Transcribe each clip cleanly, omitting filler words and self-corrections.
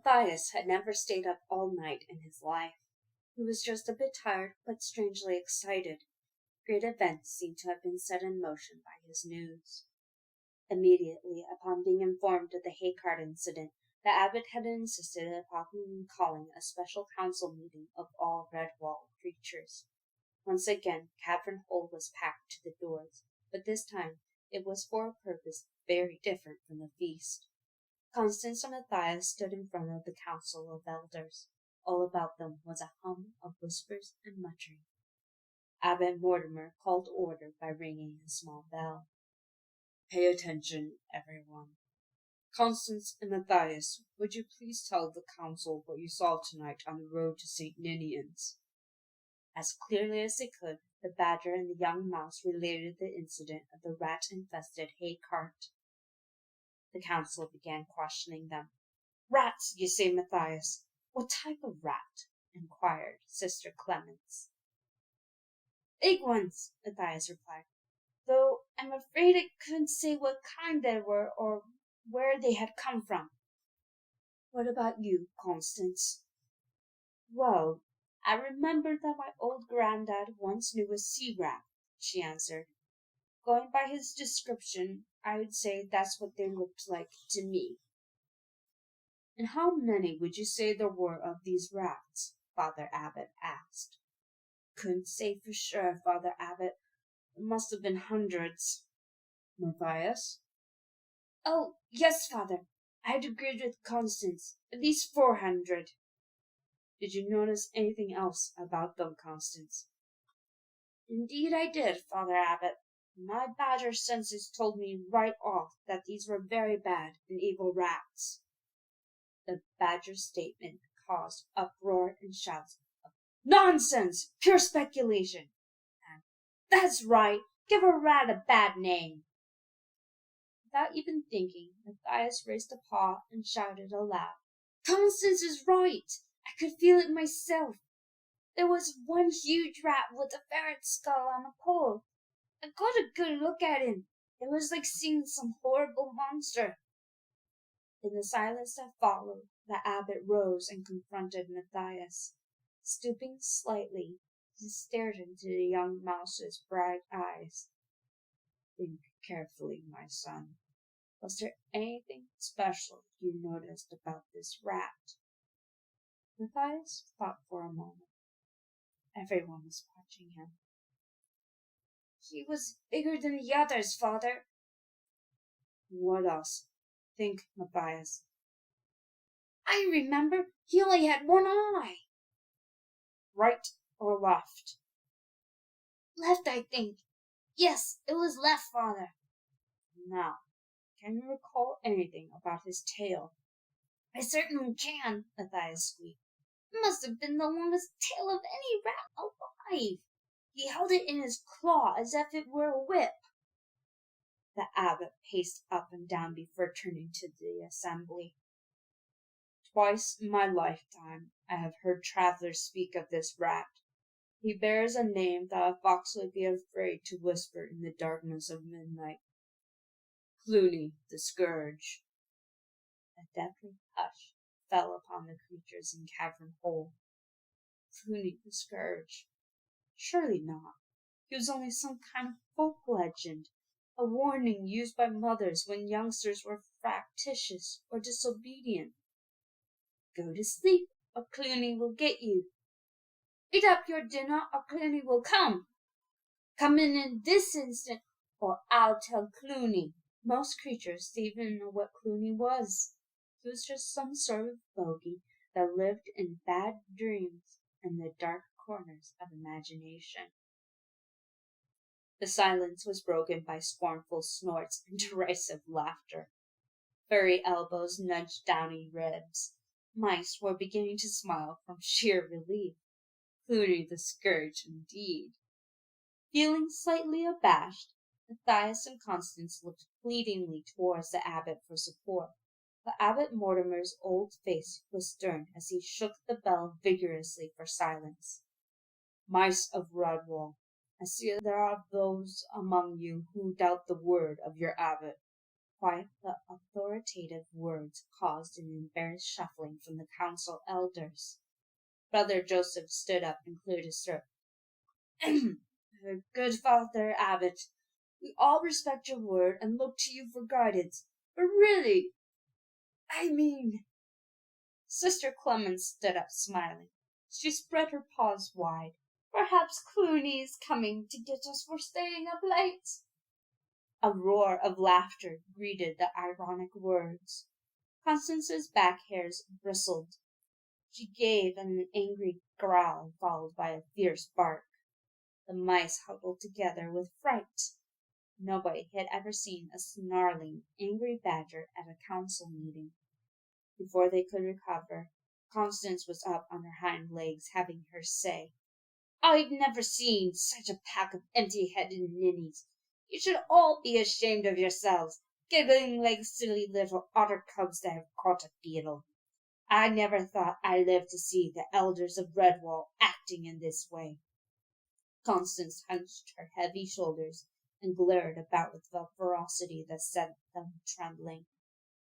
Matthias had never stayed up all night in his life. He was just a bit tired, but strangely excited. Great events seemed to have been set in motion by his news. Immediately upon being informed of the haycart incident, the abbot had insisted upon calling a special council meeting of all Redwall creatures. Once again, Cavern Hole was packed to the doors, but this time it was for a purpose very different from the feast. Constance and Matthias stood in front of the council of elders. All about them was a hum of whispers and muttering. Abbot Mortimer called order by ringing a small bell. "Pay attention, everyone. Constance and Matthias, would you please tell the council what you saw tonight on the road to St. Ninian's?" As clearly as they could, the badger and the young mouse related the incident of the rat-infested hay cart. The council began questioning them. "Rats, you say, Matthias? What type of rat?" inquired Sister Clemens. "Big ones," Matthias replied, "though I'm afraid I couldn't say what kind they were or where they had come from." "What about you, Constance?" "Well, I remember that my old granddad once knew a sea rat," she answered. "Going by his description, I would say that's what they looked like to me." "And how many would you say there were of these rats?" Father Abbot asked. "Couldn't say for sure, Father Abbot. There must have been hundreds." "Matthias?" "Oh, yes, Father. I'd agreed with Constance. At least 400. "Did you notice anything else about them, Constance?" "Indeed I did, Father Abbot. My badger senses told me right off that these were very bad and evil rats." The badger's statement caused uproar and shouts of "Nonsense! Pure speculation!" and "That's right! Give a rat a bad name!" Without even thinking, Matthias raised a paw and shouted aloud, "Constance is right! I could feel it myself. There was one huge rat with a ferret skull on a pole. I got a good look at him. It was like seeing some horrible monster." In the silence that followed, the abbot rose and confronted Matthias. Stooping slightly, he stared into the young mouse's bright eyes. "Think carefully, my son. Was there anything special you noticed about this rat?" Matthias thought for a moment. Everyone was watching him. "He was bigger than the others, Father." "What else? Think, Matthias." "I remember he only had one eye." "Right or left?" "Left, I think. Yes, it was left, Father." "Now, can you recall anything about his tail?" "I certainly can," Matthias squeaked. "It must have been the longest tail of any rat alive. He held it in his claw as if it were a whip." The abbot paced up and down before turning to the assembly. "Twice in my lifetime I have heard travelers speak of this rat. He bears a name that a fox would be afraid to whisper in the darkness of midnight. Clooney the Scourge." A deathly hush fell upon the creatures in Cavern Hole. Clooney the Scourge? Surely not. He was only some kind of folk legend, a warning used by mothers when youngsters were fractious or disobedient. "Go to sleep, or Clooney will get you." "Eat up your dinner, or Clooney will come." "Come in this instant, or I'll tell Clooney." Most creatures didn't even know what Clooney was. He was just some sort of bogey that lived in bad dreams and the dark corners of imagination. The silence was broken by scornful snorts and derisive laughter. Furry elbows nudged downy ribs. Mice were beginning to smile from sheer relief. Clooney the Scourge, indeed. Feeling slightly abashed, Matthias and Constance looked pleadingly towards the abbot for support. But Abbot Mortimer's old face was stern as he shook the bell vigorously for silence. "Mice of Redwall, I see there are those among you who doubt the word of your abbot. quiet but authoritative words caused an embarrassed shuffling from the council elders. Brother Joseph stood up and cleared his throat. Good Father Abbot, we all respect your word and look to you for guidance. But really, I mean... Sister Clemens stood up smiling. She spread her paws wide. Perhaps Clooney is coming to get us for staying up late. A roar of laughter greeted the ironic words. Constance's back hairs bristled. She gave an angry growl followed by a fierce bark. The mice huddled together with fright. Nobody had ever seen a snarling, angry badger at a council meeting. Before they could recover, Constance was up on her hind legs, having her say, I've never seen such a pack of empty-headed ninnies. You should all be ashamed of yourselves, giggling like silly little otter cubs that have caught a beetle. I never thought I'd live to see the elders of Redwall acting in this way. Constance hunched her heavy shoulders and glared about with a ferocity that set them trembling.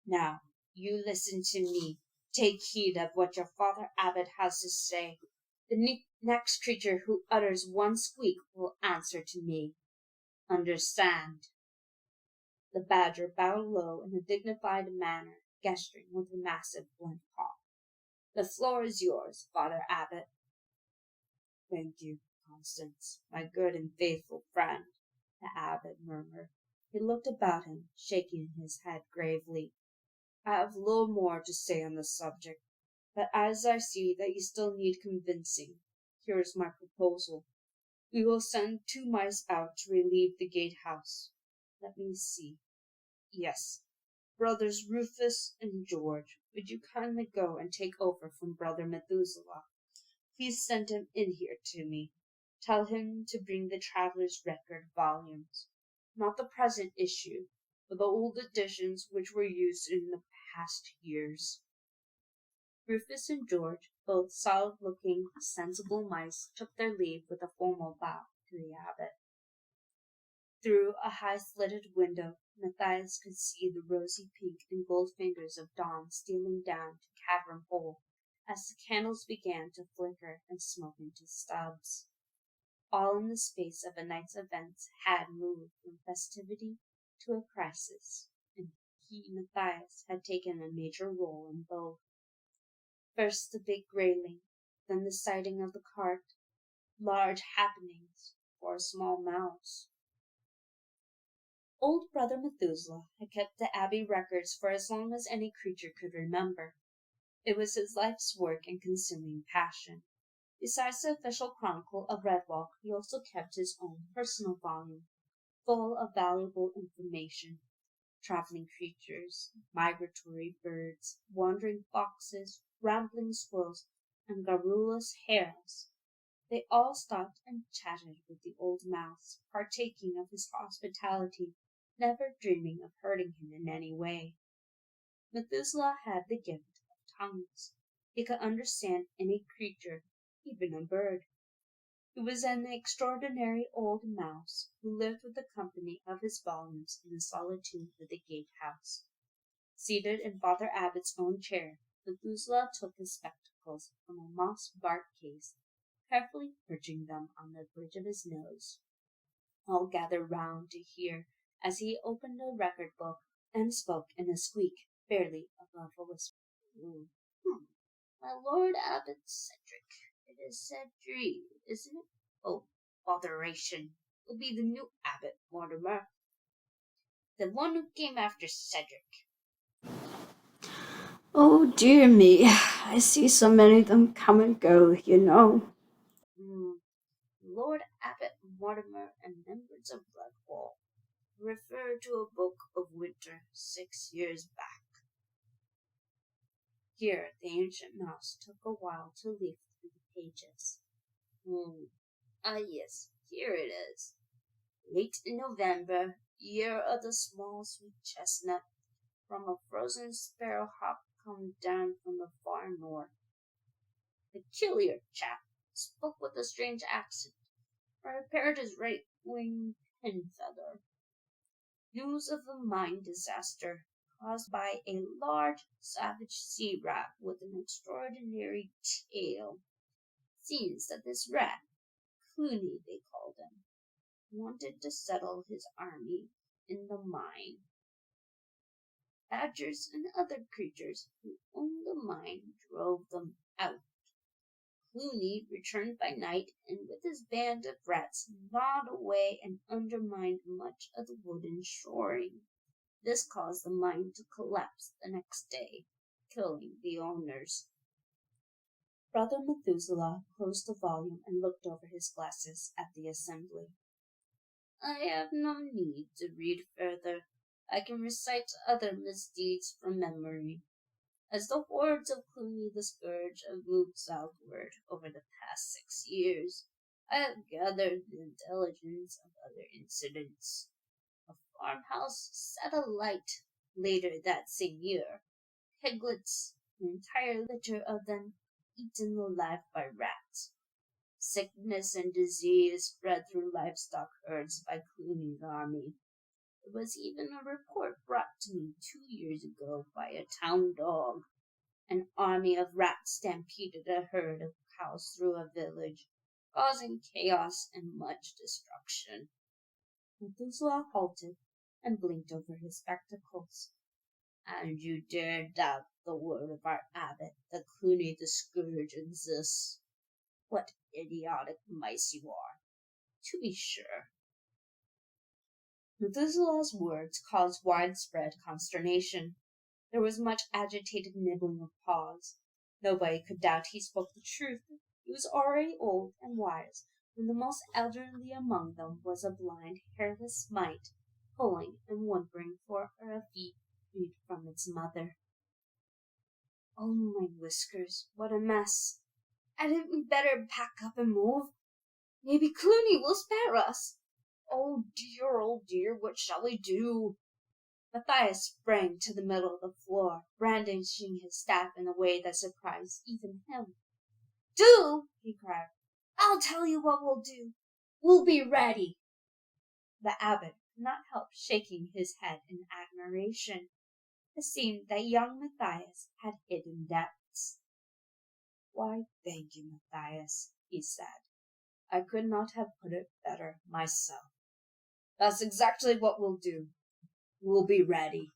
Now, you listen to me. Take heed of what your Father Abbot has to say. The next creature who utters one squeak will answer to me. Understand? The badger bowed low in a dignified manner, gesturing with a massive blunt paw. The floor is yours, Father Abbot. Thank you, Constance, my good and faithful friend, the abbot murmured. He looked about him, shaking his head gravely. I have little more to say on the subject, but as I see that you still need convincing, here is my proposal. We will send 2 mice out to relieve the gatehouse. Let me see. Yes, brothers Rufus and George, would you kindly go and take over from brother Methuselah? Please send him in here to me. Tell him to bring the Traveller's Record volumes, not the present issue, but the old editions which were used in the past years. Rufus and George, both solid-looking, sensible mice, took their leave with a formal bow to the abbot. Through a high-slitted window, Matthias could see the rosy pink and gold fingers of dawn stealing down to cavern hole as the candles began to flicker and smoke into stubs. All in the space of a night's events had moved from festivity to a crisis, and he, Matthias, had taken a major role in both. First the big grayling, then the sighting of the cart, large happenings for a small mouse. Old brother Methuselah had kept the Abbey records for as long as any creature could remember. It was his life's work and consuming passion. Besides the official chronicle of Redwall, he also kept his own personal volume, full of valuable information. Traveling creatures, migratory birds, wandering foxes, rambling squirrels, and garrulous hares. They all stopped and chatted with the old mouse, partaking of his hospitality, never dreaming of hurting him in any way. Methuselah had the gift of tongues. He could understand any creature, even a bird. He was an extraordinary old mouse who lived with the company of his volumes in the solitude of the gatehouse. Seated in Father Abbott's own chair, Methuselah took his spectacles from a moss-bark case, carefully perching them on the bridge of his nose. All gathered round to hear as he opened a record book and spoke in a squeak barely above a whisper. My Lord Abbot Cedric. It is Cedric, isn't it? Oh, botheration. It'll be the new Abbot, Mortimer. The one who came after Cedric. Oh, dear me. I see so many of them come and go, you know. Lord Abbot Mortimer and members of Redwall refer to a book of winter 6 years back. Here the ancient mouse took a while to leaf through the pages. Yes, here it is. Late in November, year of the small sweet chestnut, from a frozen sparrowhawk come down from the far north. Peculiar chap, spoke with a strange accent, repaired his right wing pin feather. news of a mine disaster caused by a large, savage sea rat with an extraordinary tail. Seems that this rat, Clooney they called him, wanted to settle his army in the mine. Badgers and other creatures who owned the mine drove them out. Clooney returned by night and with his band of rats gnawed away and undermined much of the wooden shoring. This caused the mine to collapse the next day, killing the owners. Brother Methuselah closed the volume and looked over his glasses at the assembly. I have no need to read further. I can recite other misdeeds from memory. As the hordes of Clooney the Scourge have moved southward over the past 6 years, I have gathered the intelligence of other incidents. A farmhouse set alight later that same year. Piglets, an entire litter of them, eaten alive by rats. Sickness and disease spread through livestock herds by Clooney's army. There was even a report brought to me 2 years ago by a town dog. An army of rats stampeded a herd of cows through a village, causing chaos and much destruction. Methuselah halted and blinked over his spectacles. And you dare doubt the word of our abbot that Clooney the Scourge exists? What idiotic mice you are, to be sure. Methuselah's words caused widespread consternation. There was much agitated nibbling of paws. Nobody could doubt he spoke the truth. He was already old and wise, when the most elderly among them was a blind, hairless mite, pulling and whimpering for a feet from its mother. Oh, my whiskers, what a mess! Hadn't we better pack up and move? Maybe Clooney will spare us. Oh dear, what shall we do? Matthias sprang to the middle of the floor, brandishing his staff in a way that surprised even him. Do, he cried. I'll tell you what we'll do. We'll be ready. The abbot could not help shaking his head in admiration. It seemed that young Matthias had hidden depths. Why, thank you, Matthias, he said. I could not have put it better myself. That's exactly what we'll do. We'll be ready.